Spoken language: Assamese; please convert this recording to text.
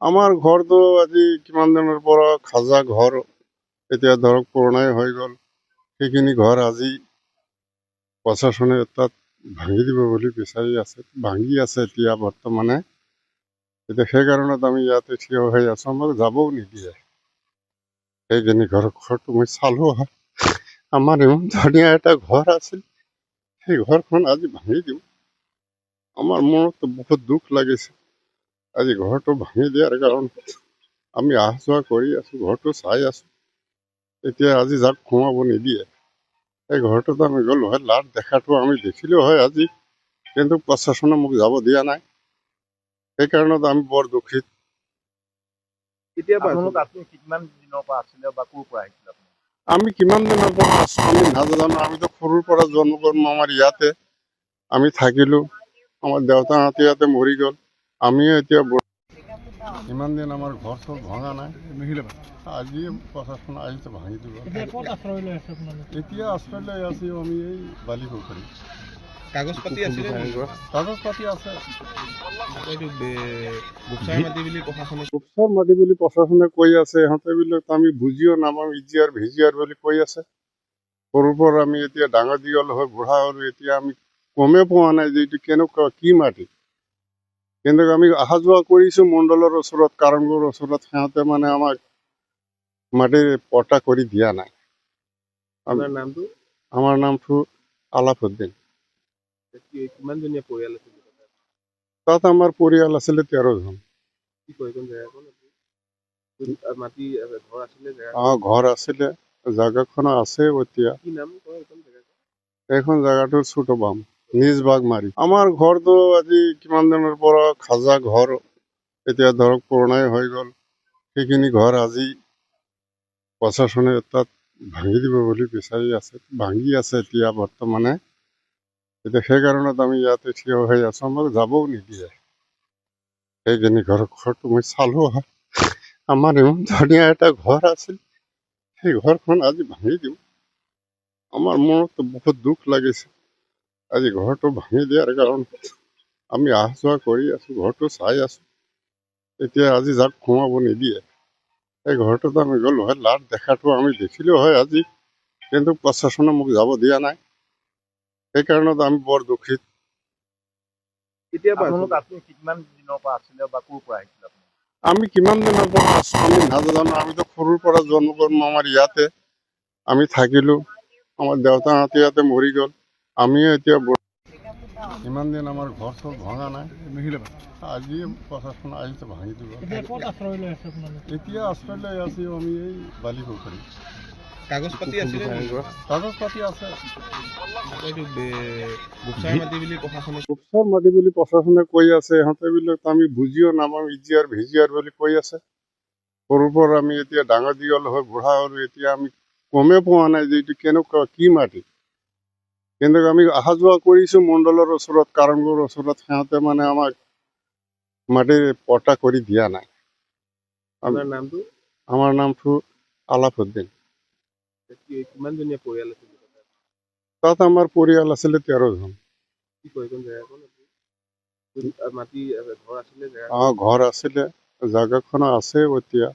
আমাৰ ঘৰটো আজি কিমান দিনৰ পৰা খাজা ঘৰ এতিয়া ধৰক পুৰণাই হৈ গ'ল। সেইখিনি ঘৰ আজি প্ৰশাসনে তাত ভাঙি দিব বুলি বিচাৰি আছে, ভাঙি আছে এতিয়া বৰ্তমানে। এতিয়া সেইকাৰণত আমি ইয়াতে থিয় হৈ আছো, আমাক যাবও নিদিয়ে। সেইখিনি ঘৰটো মই চালো হয়, আমাৰ ইমান ধুনীয়া এটা ঘৰ আছিল, সেই ঘৰখন আজি ভাঙি দিওঁ। আমাৰ মনতো বহুত দুখ লাগিছে। আজি ঘৰটো ভাঙি দিয়াৰ কাৰণে আমি অহা যোৱা কৰি আছো, ঘৰটো চাই আছো। এতিয়া আজি যাক সোমাব নিদিয়ে, এই ঘৰটোত আমি গ'লো হয়, লাট দেখাটো আমি দেখিলো হয় আজি, কিন্তু প্ৰশাসনে মোক যাব দিয়া নাই। সেইকাৰণত আমি বৰ দুখিত। আমি কিমান দিনৰ পৰা আছো আমি নাজানো, আমিতো সৰুৰ পৰা জন্ম আমাৰ ইয়াতে আমি থাকিলো, আমাৰ দেউতাহঁতে ইয়াতে মৰি গ'ল। আমিও এতিয়া ইমান দিন আমাৰ ঘৰ চৰ ভঙা নাই, আজি প্ৰশাসন আহিছে ভাঙি দিব। এতিয়া আশ্ৰয় লৈ আছো আমি এই বালিপুখুৰী। কাগজ পাতি আছে। গোপচাৰ মাটি বুলি প্ৰশাসনে কৈ আছে, ইহঁতে বিলাক আমি বুজিও নাপাওঁ, ইজিয়াৰ ভিজিয়াৰ বুলি কৈ আছে। সৰুৰ পৰা আমি এতিয়া ডাঙৰ দীঘল হৈ বুঢ়া হ'লো, এতিয়া আমি গমেই পোৱা নাই যে এইটো কেনেকুৱা কি মাটি। কিন্তু আমি অহা যোৱা কৰিছো মণ্ডলৰ ওচৰত, কাৰংগৰ ওচৰত, সিহঁতে মানে আমাক মাটি পট্টা কৰি দিয়া নাই। আমাৰ নামটো আলাফুদ্দিন। তাত আমাৰ পৰিয়াল আছিলে 13 জন। ঘৰ আছিলে, জাগাখন আছে এতিয়া। এইখন জাগাটো ছোট বাম, নিজ বাগ মাৰি। আমাৰ ঘৰটো আজি কিমান দিনৰ পৰা খাজা ঘৰ এতিয়া ধৰক পুৰণাই হৈ গ'ল। সেইখিনি ঘৰ আজি প্ৰশাসনে তাত ভাঙি দিব বুলি বিচাৰি আছে, ভাঙি আছে এতিয়া বৰ্তমানে। এতিয়া সেইকাৰণত আমি ইয়াতে থিয় হৈ আছো, আমাক যাবও নিদিয়ে। সেইখিনি ঘৰটো মই চালো হয়, আমাৰ ইমান ধুনীয়া এটা ঘৰ আছিল, সেই ঘৰখন আজি ভাঙি দিওঁ। আমাৰ মনতো বহুত দুখ লাগিছে। আজি ঘৰটো ভাঙি দিয়াৰ কাৰণে আমি অহা যোৱা কৰি আছো, ঘৰটো চাই আছো। এতিয়া আজি যাক সোমাব নিদিয়ে, এই ঘৰটোত আমি গ'লো হয়, লাট দেখাটো আমি দেখিলো হয় আজি, কিন্তু প্ৰশাসনে মোক যাব দিয়া নাই। সেইকাৰণত আমি বৰ দুখিত। আমি কিমান দিনৰ পৰা আছো আমি নাজানো, আমিতো সৰুৰ পৰা জন্ম আমাৰ ইয়াতে আমি থাকিলো, আমাৰ দেউতাহঁতে ইয়াতে মৰি গ'ল। আমিও এতিয়া ইমান দিন আমাৰ ঘৰ চৰ ভঙা নাই, আজি প্ৰশাসন আহিছে ভাঙি দিব। এতিয়া আশ্ৰয় লৈ আছো আমি এই বালিপুখুৰী। কাগজ পাতি আছে। গোপচাৰ মাটি বুলি প্ৰশাসনে কৈ আছে, ইহঁতে বিলাক আমি বুজিও নাপাওঁ, ইজিয়াৰ ভিজিয়াৰ বুলি কৈ আছে। সৰুৰ পৰা আমি এতিয়া ডাঙৰ দীঘল হৈ বুঢ়া হ'লো, এতিয়া আমি গমেই পোৱা নাই যে এইটো কেনেকুৱা কি মাটি। কিন্তু আমি অহা যোৱা কৰিছো মণ্ডলৰ ওচৰত, কাৰংগৰ ওচৰত, সিহঁতে মানে আমাক মাটি পট্টা কৰি দিয়া নাই। আমাৰ নামটো আলাফুদ্দিন। তাত আমাৰ পৰিয়াল আছিলে 13 জন। ঘৰ আছিলে, জাগাখন আছে এতিয়া।